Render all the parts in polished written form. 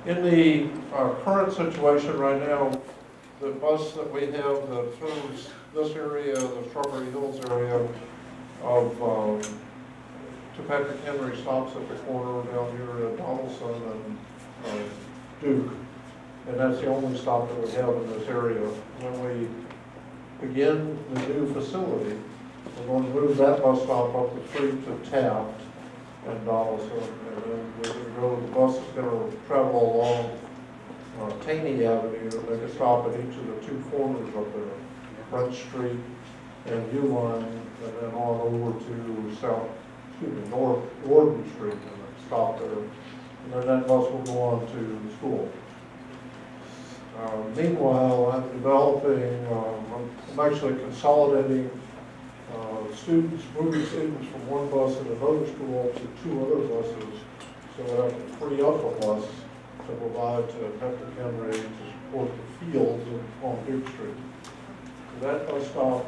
In the current situation right now, the bus that we have that serves this area, the Strawberry Hills area of to Patrick Henry stops at the corner down here at Donaldson and Duke. And that's the only stop that we have in this area. When we begin the new facility, we're going to move that bus stop up the street to Taft and Donaldson. And then we're going to go, the bus is going to travel along Taney Avenue and make a stop at each of the two corners of there, Front Street and Uline, and then on over to North Gordon Street and then stop there. And then that bus will go on to school. Meanwhile, I'm developing, I'm actually consolidating students, moving students from one bus at another school to two other buses so that I can free up a bus to provide to Patrick Henry to support the fields on Duke Street. So that bus stop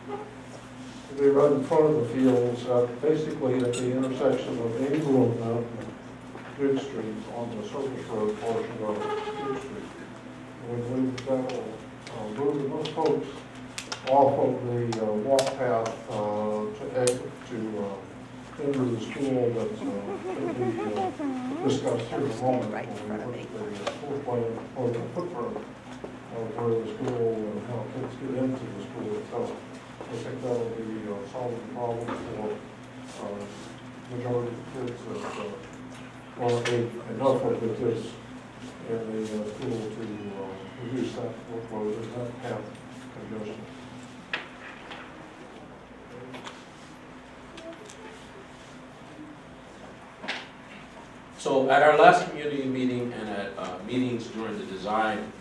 will be right in front of the fields, basically at the intersection of Ingram and Duke Street on the surface road portion of Duke Street. We believe that will move most folks off of the walk path to enter the school that's going to be discussed here in a moment Right in front of me. when we look at the floor plan or the footprint of where the school and how kids get into the school itself. I think that'll be solving the problem for majority of kids that enough of the kids in the school to reduce that workload and that path congestion. So at our last community meeting and at meetings during the design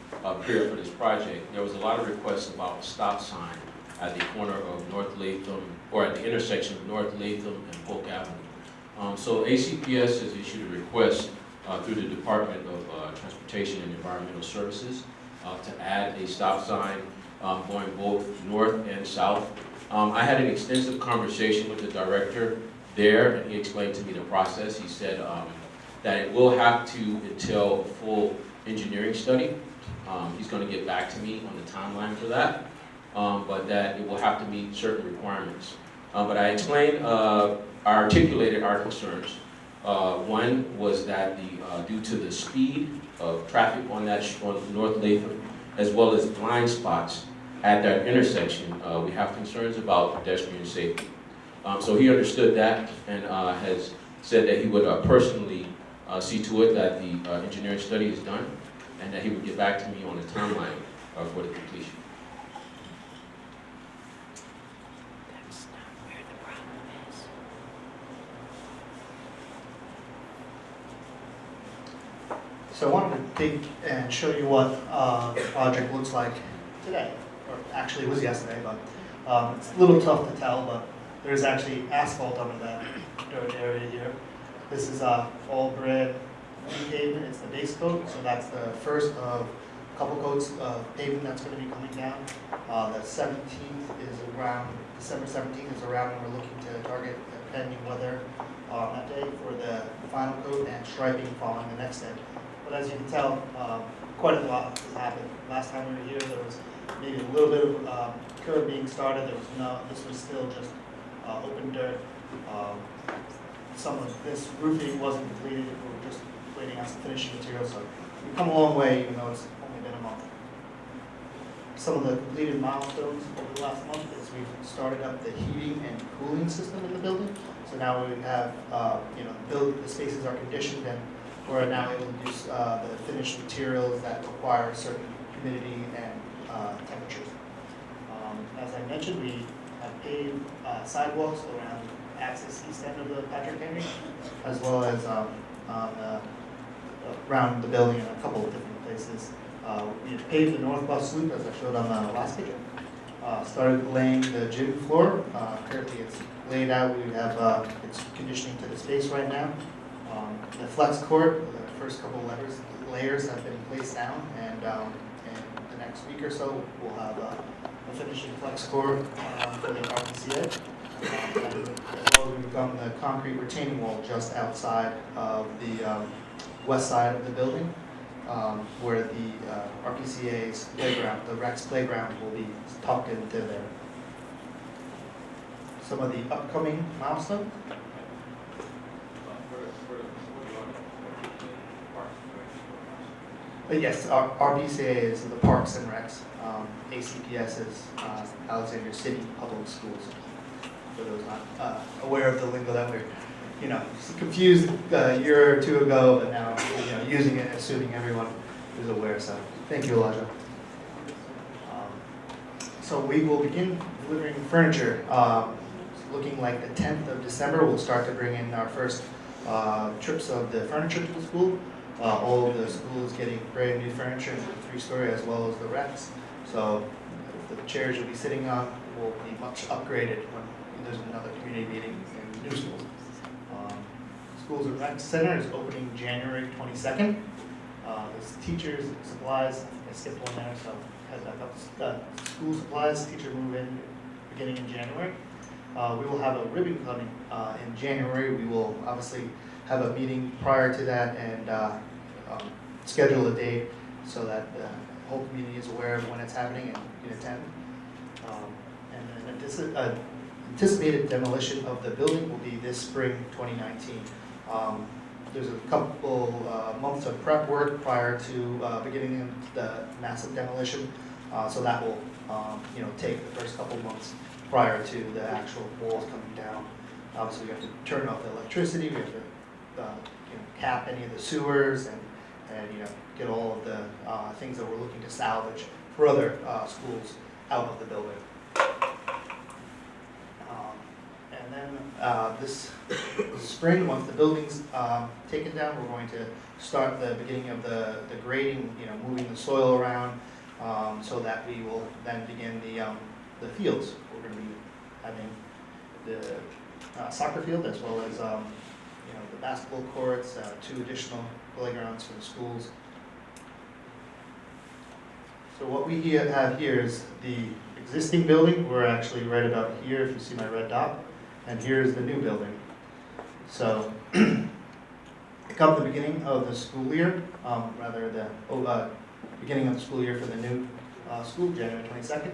period for this project, there was a lot of requests about a stop sign at the corner of North Latham, or at the intersection of North Latham and Polk Avenue. So ACPS has issued a request through the Department of Transportation and Environmental Services to add a stop sign going both north and south. I had an extensive conversation with the director there, and he explained to me the process. He said that it will have to entail a full engineering study. He's going to get back to me on the timeline for that, but that it will have to meet certain requirements. But I explained, I articulated our concerns. One was that due to the speed of traffic on North Latham, as well as blind spots at that intersection, we have concerns about pedestrian safety. So he understood that and has said that he would personally see to it that the engineering study is done and that he would get back to me on the timeline for the completion. That's not where the problem is. So I wanted to take and show you what the project looks like today, or actually it was yesterday, but it's a little tough to tell, but there's actually asphalt under that dirt area here. This is all bred pavement, it's the base coat, so that's the first of a couple coats of pavement that's going to be coming down. The 17th is around, December 17th is around when we're looking to target the pending weather on that day for the final coat and striping following the next day. But as you can tell, quite a lot has happened. Last time we were here, there was maybe a little bit of curb being started. There was no, this was still just open dirt. Some of this roofing wasn't completed. We were just waiting on some finishing material. So we've come a long way, even though it's only been a month. Some of the completed milestones over the last month is we've started up the heating and cooling system in the building. So now we have, the spaces are conditioned and we're now able to use the finished materials that require certain humidity and temperatures. As I mentioned, we have paved sidewalks around the access east end of the Patrick Henry, as well as around the building in a couple of different places. We paved the north bus loop, as I showed on the last picture. Started laying the gym floor. Currently it's laid out. We have it's conditioning to the space right now. The flex court, the first couple layers have been placed down, and in the next week or so, we'll have a finishing flex court for the RPCA. And as well as we've done the concrete retaining wall just outside of the west side of the building. where the RPCA's playground, the Rex playground will be tucked into there. Some of the upcoming milestones. Yes, RPCA is the Parks and Recs. ACPS is Alexandria City Public Schools. For those not aware of the lingo that we're, confused a year or two ago, but now, using it, assuming everyone is aware. So, thank you, Elijah. So we will begin delivering furniture. Looking like the 10th of December, we'll start to bring in our first trips of the furniture to the school. All of the schools getting brand new furniture, 3-story, as well as the Rex. So the chairs you'll be sitting on will be much upgraded when there's another community meeting in new schools. Schools and Rec Center is opening January 22nd. There's teachers, supplies, I skipped one there, so head back up. School supplies, teacher move in beginning in January. We will have a ribbon cutting in January. We will obviously have a meeting prior to that and schedule a date so that the whole community is aware of when it's happening and can attend. And then anticipated demolition of the building will be this spring 2019. There's a couple months of prep work prior to beginning the massive demolition, so that will take the first couple months prior to the actual walls coming down. Obviously, we have to turn off the electricity. We have to cap any of the sewers and get all of the things that we're looking to salvage for other schools out of the building. And then this spring, once the building's taken down, we're going to start the beginning of the grading, moving the soil around, so that we will then begin the fields. We're going to be having the soccer field as well as the basketball courts, 2 additional playgrounds for the schools. So what we have here is the existing building. We're actually right about here, if you see my red dot, and here's the new building. So come the beginning of the school year, beginning of the school year for the new school, January 22nd,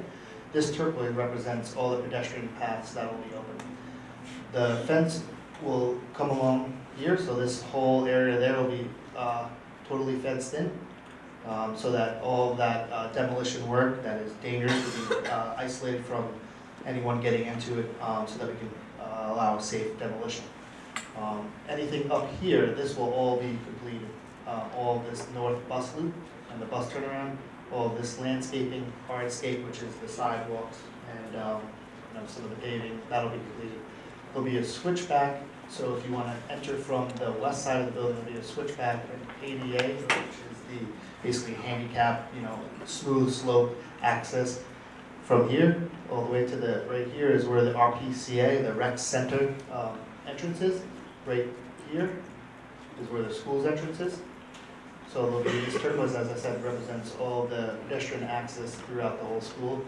this turquoise represents all the pedestrian paths that will be open. The fence will come along here, so this whole area there will be totally fenced in, so that all of that demolition work that is dangerous will be isolated from anyone getting into it, so that we can allow safe demolition. Anything up here, this will all be completed. All of this north bus loop and the bus turnaround, all of this landscaping, hardscape, which is the sidewalks, and some of the paving, that'll be completed. There'll be a switchback, so if you want to enter from the west side of the building, there'll be a switchback and ADA, which is the basically handicap, smooth slope access. From here, all the way to the, right here is where the RPCA, the Rec Center entrance is. Right here is where the school's entrance is. So there'll be this turquoise, as I said, represents all the pedestrian access throughout the whole school.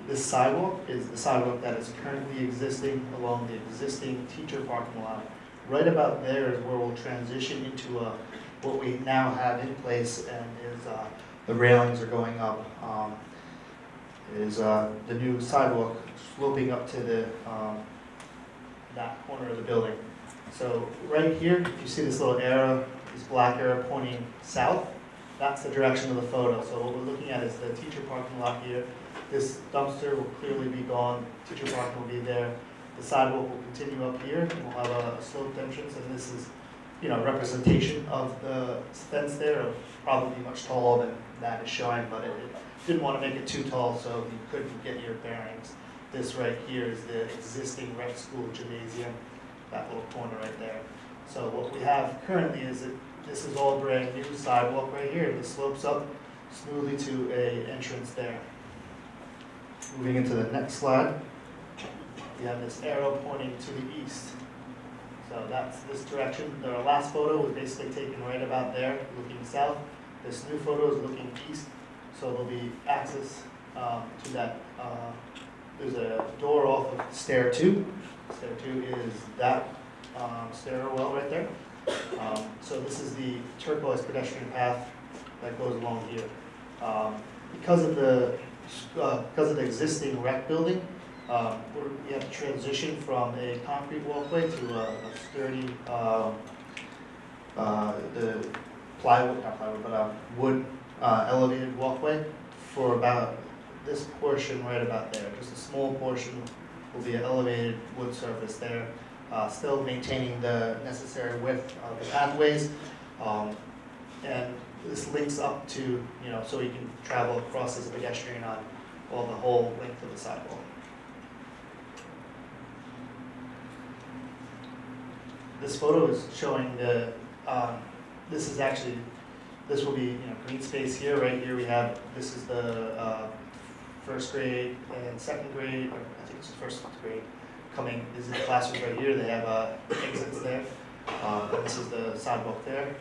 This sidewalk is the sidewalk that is currently existing along the existing teacher parking lot. Right about there is where we'll transition into what we now have in place, and is the railings are going up. Is the new sidewalk sloping up to the that corner of the building. So right here, if you see this little arrow, this black arrow pointing south, that's the direction of the photo. So what we're looking at is the teacher parking lot here. This dumpster will clearly be gone. Teacher parking will be there. The sidewalk will continue up here, and we'll have a sloped entrance. And this is, representation of the fence there. It'll probably be much taller than that is showing, but it didn't want to make it too tall, so you couldn't get your bearings. This right here is the existing Rec School gymnasium, that little corner right there. So what we have currently is that this is all brand new sidewalk right here. This slopes up smoothly to a entrance there. Moving into the next slide, we have this arrow pointing to the east. So that's this direction. Our last photo was basically taken right about there, looking south. This new photo is looking east. So there'll be access to that. There's a door off of stair 2. Stair 2 is that stairwell right there. So this is the turquoise pedestrian path that goes along here. Because of the existing rec building, we have to transition from a concrete walkway to a sturdy, the plywood, not plywood, but wood elevated walkway for about this portion right about there. Just a small portion will be an elevated wood surface there, still maintaining the necessary width of the pathways. And this links up to, so you can travel across as a pedestrian on the whole length of the sidewalk. This photo is showing this will be, green space here. Right here we have, this is the first grade and second grade, or I think it's first grade coming, this is the classrooms right here. They have exits there. And this is the sidewalk there,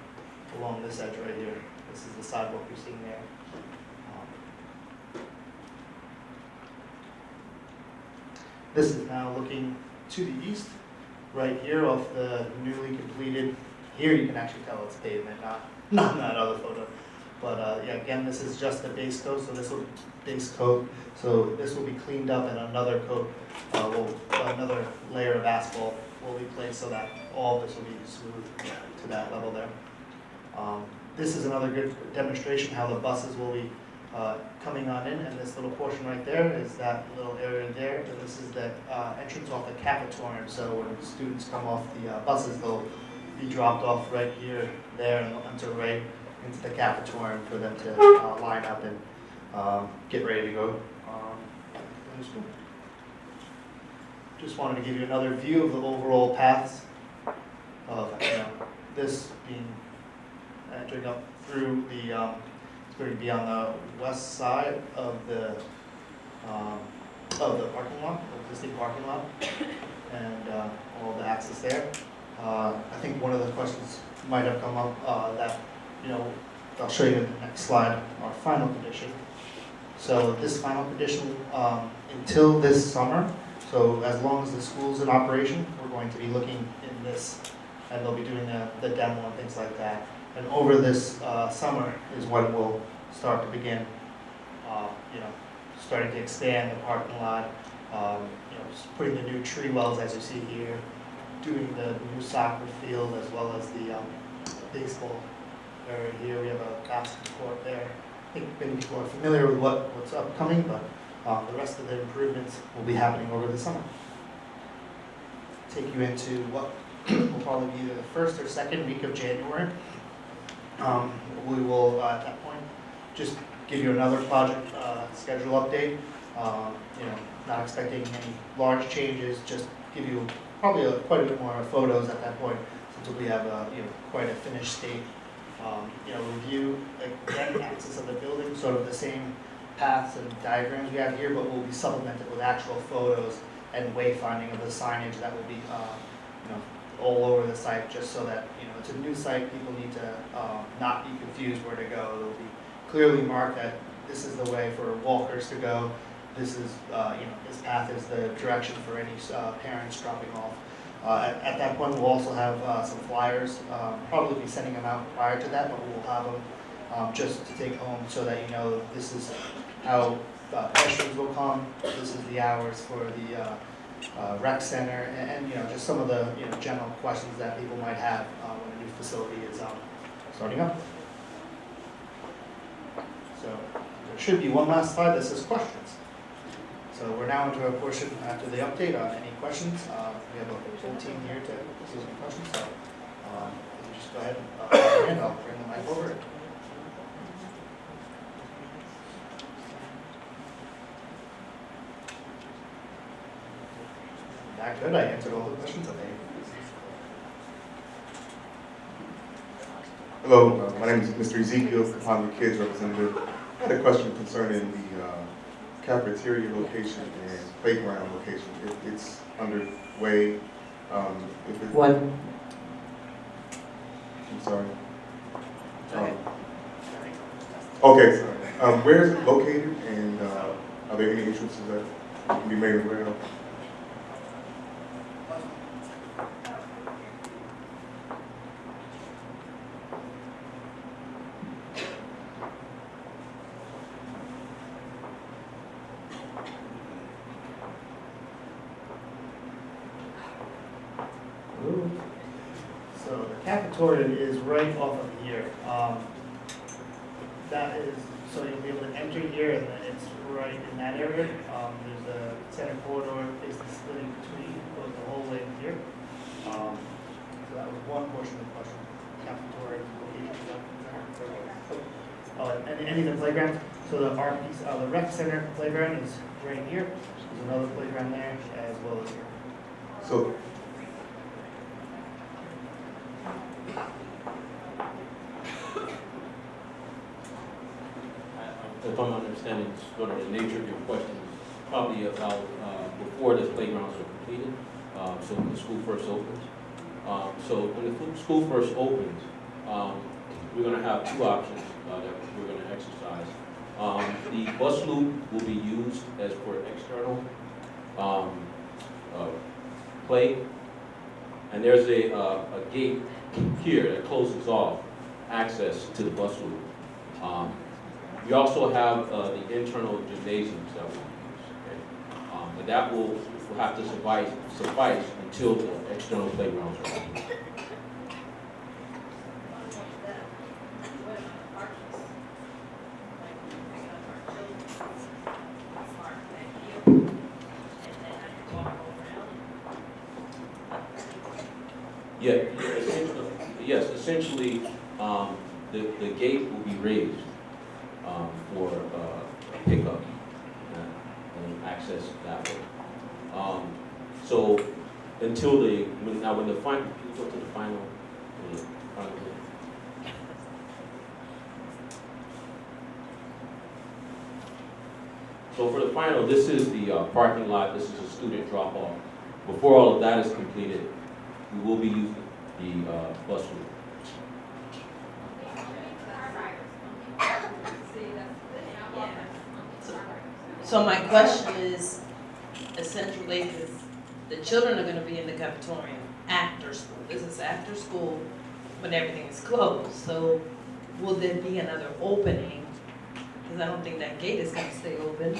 along this edge right here. This is the sidewalk you're seeing there. This is now looking to the east, right here off the newly completed. Here you can actually tell it's pavement, not in that other photo. But yeah, again, this is just the base coat, so this will base coat. So this will be cleaned up, and another coat, another layer of asphalt will be placed so that all of this will be smooth to that level there. This is another good demonstration how the buses will be coming on in, and this little portion right there is that little area there, and this is the entrance off the cafetorium. So when students come off the buses, they'll be dropped off right here, there, and onto right into the cafetorium for them to line up and get ready to go in school. Just wanted to give you another view of the overall paths of this being entering up through the, it's going to be on the west side of the parking lot, the existing parking lot, and all the access there. I think one of the questions might have come up that, I'll show you in the next slide, our final condition. So this final condition, until this summer, so as long as the school's in operation, we're going to be looking in this, and they'll be doing the demo and things like that. And over this summer is when we'll start to begin, starting to expand the parking lot, just putting the new tree wells as you see here, doing the new soccer field as well as the baseball area here. We have a basketball court there. I think many people are familiar with what's upcoming, but the rest of the improvements will be happening over the summer. Take you into what will probably be either the first or second week of January. We will, at that point, just give you another project schedule update. Not expecting any large changes, just give you probably quite a bit more photos at that point, since we have quite a finished state. Review again access of the building, sort of the same paths and diagrams we have here, but will be supplemented with actual photos and wayfinding of the signage that will be all over the site, just so that it's a new site. People need to not be confused where to go. It'll be clearly marked that this is the way for walkers to go. This is this path is the direction for any parents dropping off. At that point, we'll also have some flyers. Probably be sending them out prior to that, but we'll have them just to take home so that this is how pedestrians will come. This is the hours for the rec center, and just some of the general questions that people might have when a new facility is starting up. So there should be one last slide that says questions. So we're now into a portion after the update on any questions. We have a full team here to see some questions. So you just go ahead and I'll bring the mic over. That good? I answered all the questions. Okay. Hello, my name is Mr. Ezekiel, Kapalua Kids representative. I had a question concerning the cafeteria location and playground location. If it's underway, What? I'm sorry. Okay, sorry. Where is it located, and are there any entrances that can be made aware of? cafeteria is right off of here. That is, so you'll be able to enter here and then it's right in that area. There's a center corridor, basically splitting between, goes the whole way here. So that was one portion of the question, cafeteria location. And any of the playgrounds, so the the rec center playground is right here. There's another playground there as well as here. So, If I'm understanding sort of the nature of your question, probably about before the playgrounds are completed, so when the school first opens. So when the school first opens, we're gonna have two options that we're gonna exercise. The bus loop will be used as for external play, and there's a gate here that closes off access to the bus loop. We also have the internal gymnasiums that we use, okay? But that will have to suffice until the external playgrounds are open. Yes, essentially, the gate will be raised for pickup and access that way. So until when the final, can you go to the final? So for the final, this is the parking lot, this is a student drop-off. Before all of that is completed, we will be using the bus route. So my question is, essentially, because the children are gonna be in the cafeteria after school. This is after school when everything is closed. So will there be another opening? Because I don't think that gate is gonna stay open.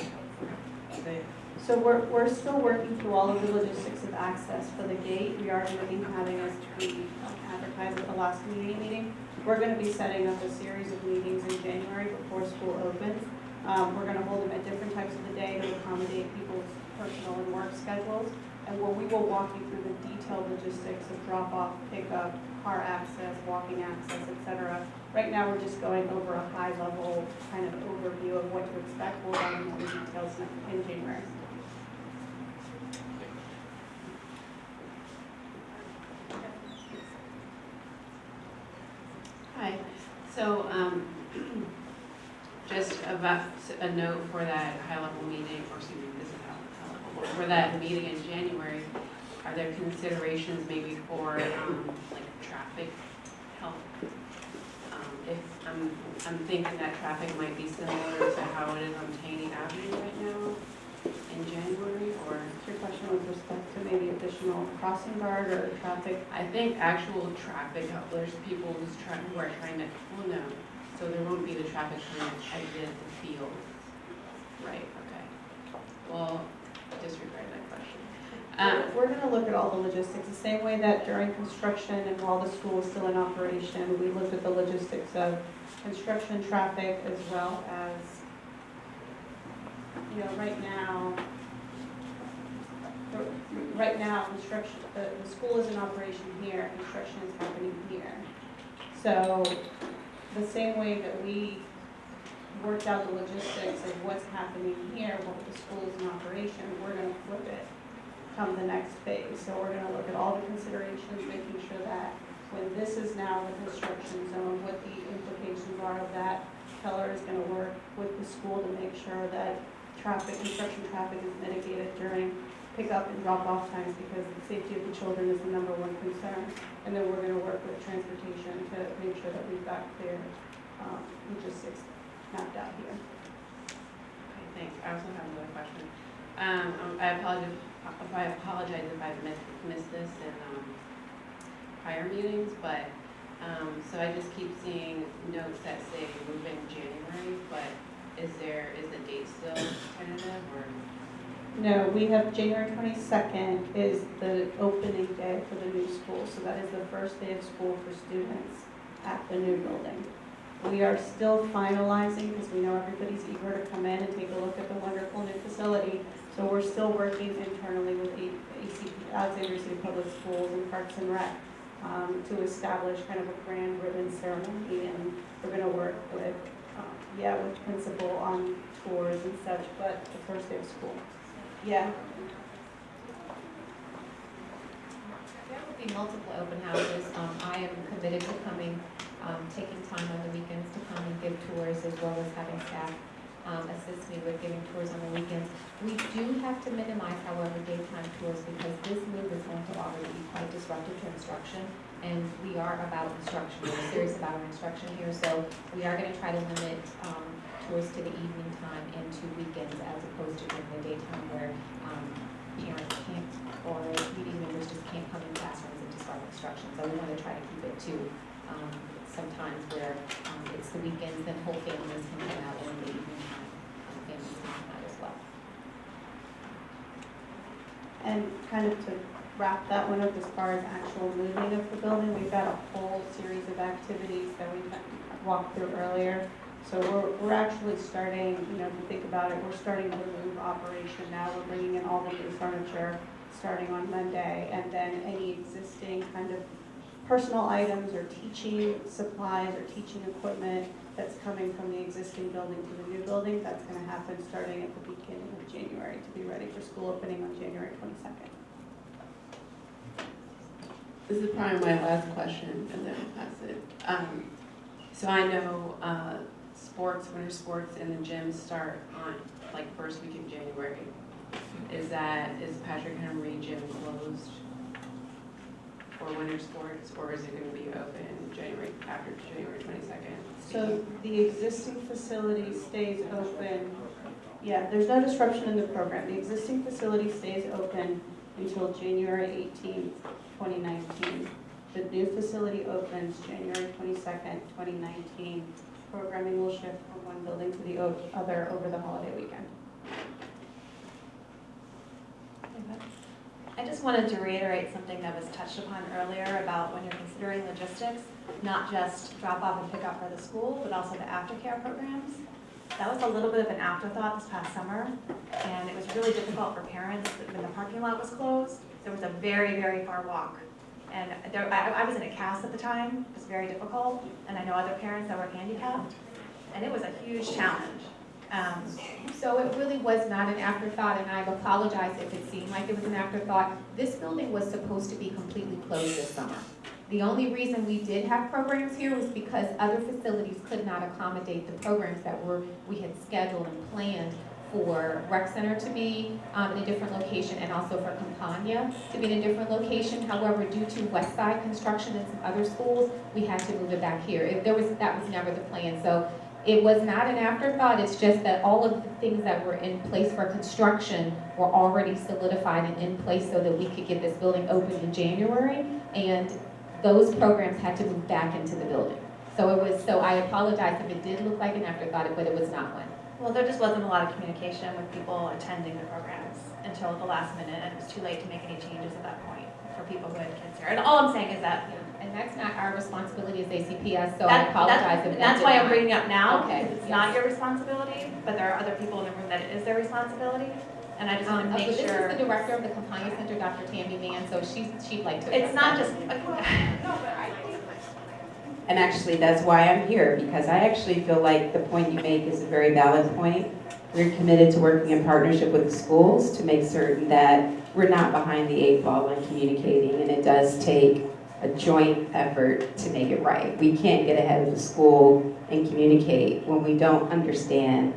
Okay. So we're still working through all of the logistics of access for the gate. We are looking, having us advertise at the last community meeting. We're gonna be setting up a series of meetings in January before school opens. We're gonna hold them at different times of the day to accommodate people's personal and work schedules. And where we will walk you through the detailed logistics of drop-off, pickup, car access, walking access, etc. Right now, we're just going over a high-level kind of overview of what to expect. We'll have more details in January. Hi, so just about a note for that high-level meeting, or excuse me, this is high-level, for that meeting in January, are there considerations maybe for like traffic help? If I'm thinking that traffic might be similar to how it is on Taney Avenue right now in January, or? Your question with respect to maybe additional crossing guard or traffic? I think actual traffic help, there's people who are trying to, well, no, so there won't be the traffic trying to exit the field. Right, okay. Well, disregard that question. We're going to look at all the logistics, the same way that during construction and while the school is still in operation, we looked at the logistics of construction traffic as well as, right now, construction, the school is in operation here, construction is happening here. So the same way that we worked out the logistics of what's happening here while the school is in operation, we're going to flip it come the next phase. So we're going to look at all the considerations, making sure that when this is now the construction zone, what the implications are of that. Keller is going to work with the school to make sure that construction traffic is mitigated during pickup and drop-off times, because the safety of the children is the number one concern. And then we're going to work with transportation to make sure that we've got clear logistics mapped out here. Okay, thanks. I also have another question. I apologize if I've missed this in prior meetings, but so I just keep seeing notes that say move in January, but is the date still tentative, or? No, we have January 22nd is the opening day for the new school. So that is the first day of school for students at the new building. We are still finalizing because we know everybody's eager to come in and take a look at the wonderful new facility. So we're still working internally with Alexandria City Public Schools and Parks and Rec to establish kind of a grand ribbon ceremony. And we're going to work with, with principal on tours and such, but the first day of school. Yeah. There will be multiple open houses. I am committed to coming, taking time on the weekends to come and give tours, as well as having staff assist me with giving tours on the weekends. We do have to minimize, however, daytime tours because this move is going to already be quite disruptive to instruction, and we are about instruction. We're serious about our instruction here, so we are going to try to limit tours to the evening time and to weekends as opposed to during the daytime where parents can't or meeting members just can't come in classrooms and disrupt instruction. So we want to try to keep it to sometimes where it's the weekends, then whole families can come out in the evening time. Families can come out as well. And kind of to wrap that one up as far as actual moving of the building, we've got a whole series of activities that we walked through earlier. So we're actually starting, if you think about it, we're starting the move operation now. We're bringing in all the new furniture starting on Monday, and then any existing kind of personal items or teaching supplies or teaching equipment that's coming from the existing building to the new building, that's going to happen starting at the beginning of January to be ready for school opening on January 22nd. This is probably my last question, and then I'll pass it. So I know winter sports in the gym start on like first week in January. Is Patrick Henry Gym closed for winter sports, or is it going to be open after January 22nd? So the existing facility stays open. Yeah, there's no disruption in the program. The existing facility stays open until January 18th, 2019. The new facility opens January 22nd, 2019. Programming will shift from one building to the other over the holiday weekend. I just wanted to reiterate something that was touched upon earlier about when you're considering logistics, not just drop off and pick up for the school, but also the aftercare programs. That was a little bit of an afterthought this past summer, and it was really difficult for parents when the parking lot was closed. There was a very, very far walk. And I was in a cast at the time. It was very difficult, and I know other parents that were handicapped, and it was a huge challenge. So it really was not an afterthought, and I apologize if it seemed like it was an afterthought. This building was supposed to be completely closed this summer. The only reason we did have programs here was because other facilities could not accommodate the programs that we had scheduled and planned for Rec Center to be in a different location, and also for Campagna to be in a different location. However, due to West Side construction and some other schools, we had to move it back here. That was never the plan. So it was not an afterthought. It's just that all of the things that were in place for construction were already solidified and in place so that we could get this building open in January, and those programs had to move back into the building. So I apologize if it did look like an afterthought, but it was not one. Well, there just wasn't a lot of communication with people attending the programs until the last minute, and it was too late to make any changes at that point for people who had kids here. And all I'm saying is that, and that's not our responsibility as ACPS, so I apologize if that's why I'm bringing it up now, Okay, because it's yes. not your responsibility, but there are other people in the room that it is their responsibility, and I just want to make This sure. is the director of the Campagna Center, Dr. Tammy Mann, so she'd like to. It's not just. And actually, that's why I'm here, because I actually feel like the point you make is a very valid point. We're committed to working in partnership with the schools to make certain that we're not behind the eight ball in communicating, and it does take a joint effort to make it right. We can't get ahead of the school and communicate when we don't understand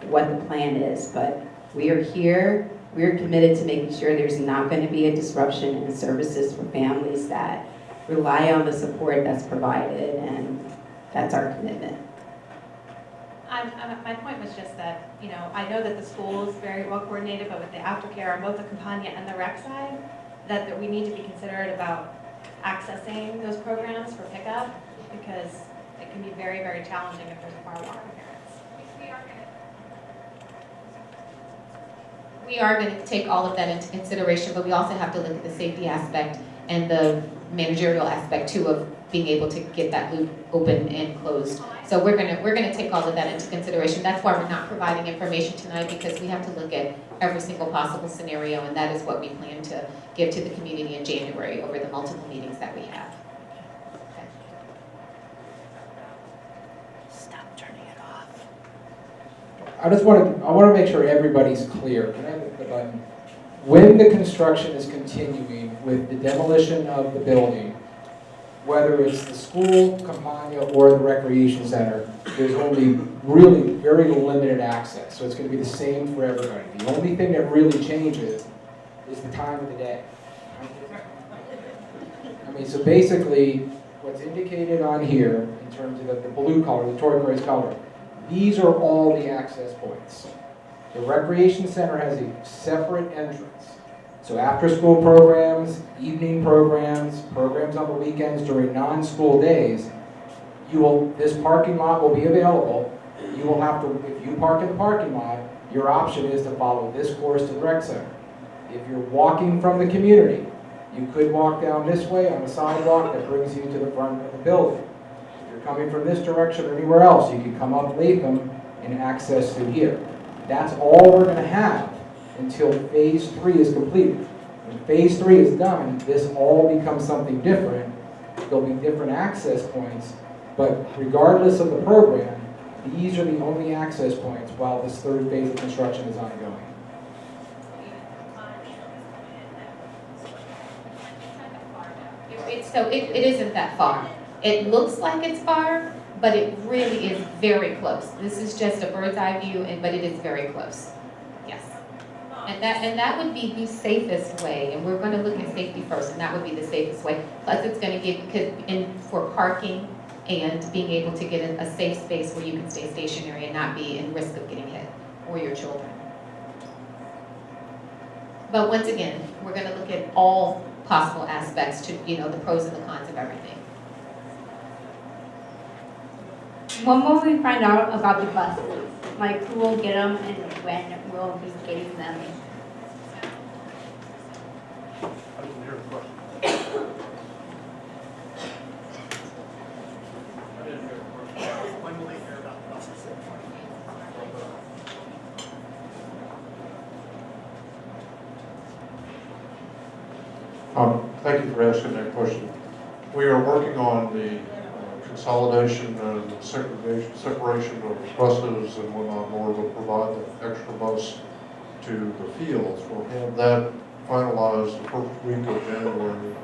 what the plan is, but we are here. We're committed to making sure there's not going to be a disruption in the services for families that rely on the support that's provided, and that's our commitment. My point was just that, I know that the school is very well coordinated, but with the aftercare on both the Campagna and the rec side, that we need to be considerate about accessing those programs for pickup, because it can be very, very challenging if there's a far walk for parents. We are going to take all of that into consideration, but we also have to look at the safety aspect and the managerial aspect too of being able to get that loop open and closed. So we're gonna take all of that into consideration. That's why we're not providing information tonight, because we have to look at every single possible scenario, and that is what we plan to give to the community in January over the multiple meetings that we have. Okay. Stop turning it off. I want to make sure everybody's clear. Can I hit the button? When the construction is continuing with the demolition of the building, whether it's the school, Campagna, or the recreation center, there's only really very limited access. So it's going to be the same for everybody. The only thing that really changes is the time of the day. I mean, so basically, what's indicated on here in terms of the blue color, the turquoise color, these are all the access points. The recreation center has a separate entrance. So after-school programs, evening programs, programs on the weekends during non-school days, this parking lot will be available. You will have to, if you park in the parking lot, your option is to follow this course to the rec center. If you're walking from the community, you could walk down this way on the sidewalk that brings you to the front of the building. If you're coming from this direction or anywhere else, you can come up Latham and access through here. That's all we're going to have until phase 3 is completed. When phase 3 is done, this all becomes something different. There'll be different access points, but regardless of the program, these are the only access points while this third phase of construction is ongoing. It isn't that far. It looks like it's far, but it really is very close. This is just a bird's eye view, but it is very close. Yes. And that would be the safest way, and we're going to look at safety first, and that would be the safest way. Plus, it's going to give, for parking and being able to get a safe space where you can stay stationary and not be in risk of getting hit, or your children. But once again, we're going to look at all possible aspects to, the pros and the cons of everything. When will we find out about the buses? Like, who will get them and when we'll be getting them? I didn't hear the question. When will they hear about the buses? Thank you for asking that question. We are working on the consolidation and separation of buses and whatnot, in order to provide the extra bus to the fields. We'll have that finalized the first week of January,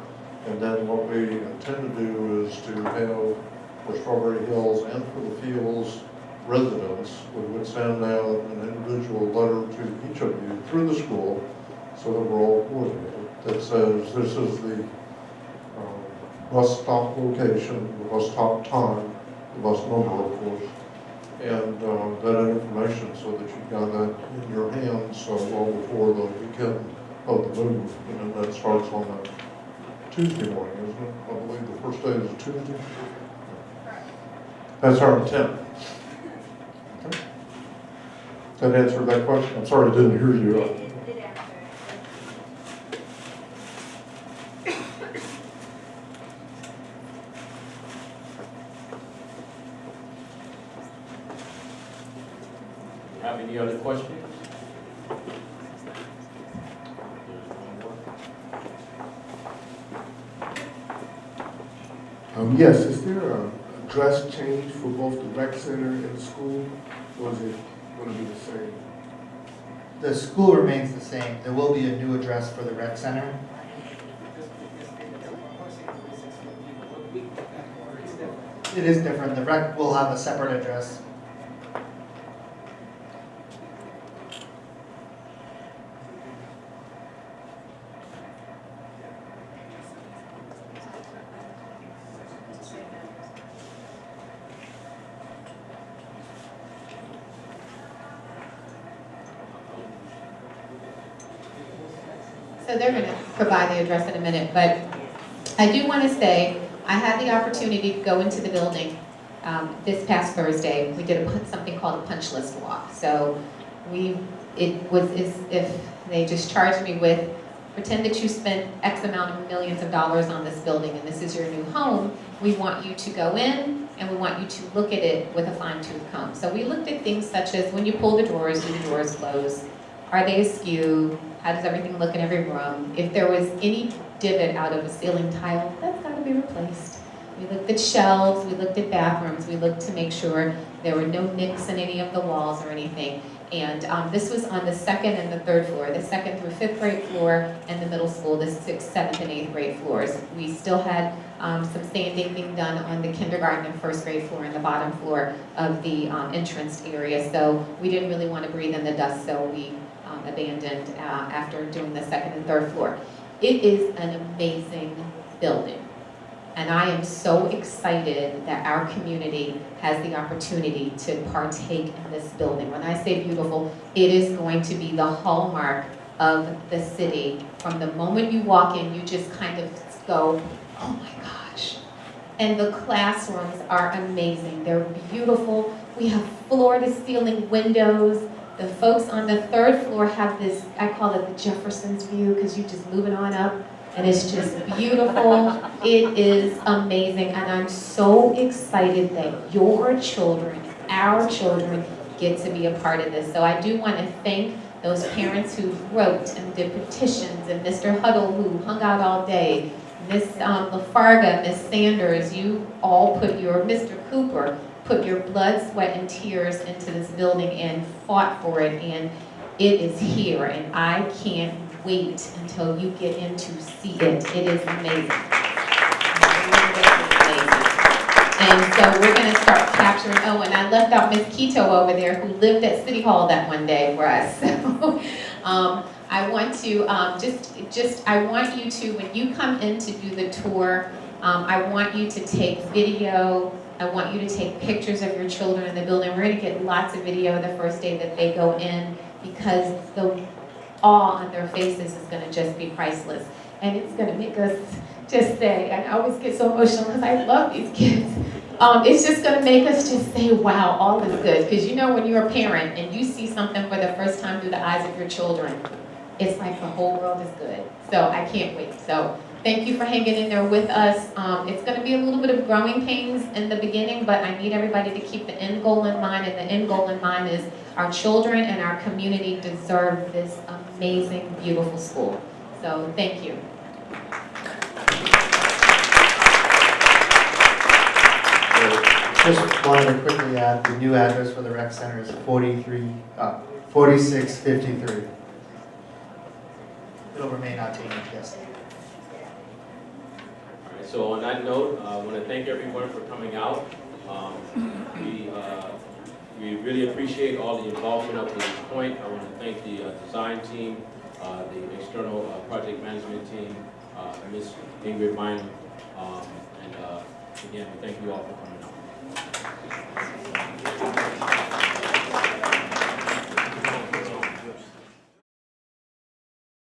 and then what we intend to do is to have for Strawberry Hills and for the fields residents, we would send out an individual letter to each of you through the school so that we're all coordinated, that says this is the bus stop location, the bus stop time, the bus number, of course, and that information so that you've got that in your hands well before the weekend of the move. And then that starts on that Tuesday morning, isn't it? I believe the first day is a Tuesday. That's our intent. Okay. That answered that question? I'm sorry I didn't hear you. Have any other questions? Yes, is there a dress change for both the rec center and the school, or is it going to be the same? The school remains the same. There will be a new address for the rec center. It is different. The rec will have a separate address. So they're going to provide the address in a minute, but I do want to say I had the opportunity to go into the building this past Thursday. We did something called a punch list walk. So we it was as if they just charged me with, pretend that you spent X amount of millions of dollars on this building and this is your new home. We want you to go in and we want you to look at it with a fine-tooth comb. So we looked at things such as when you pull the drawers, do the drawers close? Are they askew? How does everything look in every room? If there was any divot out of a ceiling tile, that's got to be replaced. We looked at shelves, we looked at bathrooms, we looked to make sure there were no nicks in any of the walls or anything. And this was on the second and the third floor, the second through fifth grade floor, and the middle school, the sixth, seventh, and eighth grade floors. We still had some sanding being done on the kindergarten and first grade floor and the bottom floor of the entrance area. So we didn't really want to breathe in the dust, so we abandoned after doing the second and third floor. It is an amazing building. And I am so excited that our community has the opportunity to partake in this building. When I say beautiful, it is going to be the hallmark of the city. From the moment you walk in, you just kind of go, oh my gosh. And the classrooms are amazing. They're beautiful. We have floor-to-ceiling windows. The folks on the third floor have this, I call it the Jefferson's view, because you're just moving on up. And it's just beautiful. It is amazing. And I'm so excited that your children, our children, get to be a part of this. So I do want to thank those parents who wrote and did petitions, and Mr. Huddle who hung out all day, Miss Lafarga, Miss Sanders, you all put your, Mr. Cooper, put your blood, sweat, and tears into this building and fought for it. And it is here, and I can't wait until you get in to see it. It is amazing. And so we're going to start capturing, oh, and I left out Miss Quito over there who lived at City Hall that one day for us. So I want to I want you to, when you come in to do the tour, I want you to take video. I want you to take pictures of your children in the building. We're going to get lots of video the first day that they go in, because the awe on their faces is going to just be priceless. And it's going to make us just say, and I always get so emotional because I love these kids. It's just going to make us just say, wow, all is good. Because you know when you're a parent and you see something for the first time through the eyes of your children, it's like the whole world is good. So I can't wait. So thank you for hanging in there with us. It's going to be a little bit of growing pains in the beginning, but I need everybody to keep the end goal in mind. And the end goal in mind is our children and our community deserve this amazing, beautiful school. So thank you. Just wanted to quickly add, the new address for the rec center is 4653. It'll remain out to you, yes. All right, so on that note, I want to thank everyone for coming out. We really appreciate all the involvement up to this point. I want to thank the design team, the external project management team, Ms. Ingrid Bynum, and again, we thank you all for coming out.